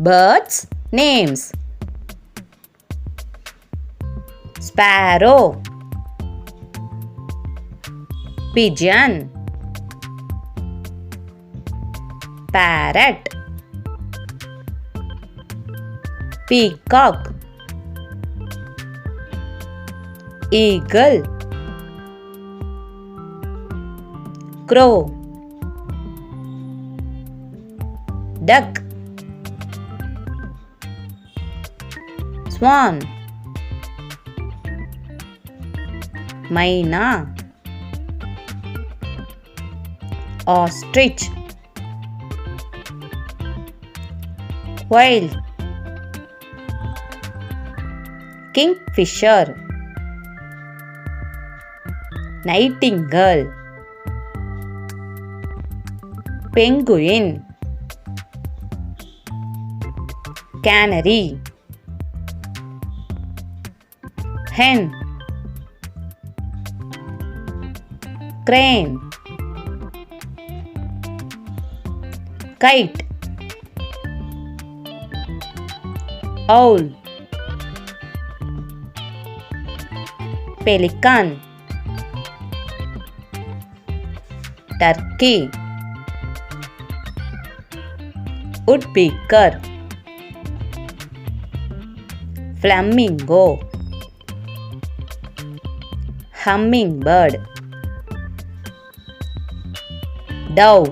Birds names: sparrow, pigeon, parrot, peacock, eagle, crow, duck, swan, myna, ostrich, quail, kingfisher, nightingale, penguin, canary, hen, crane, kite, owl, pelican, turkey, woodpecker, flamingo, hummingbird, dove,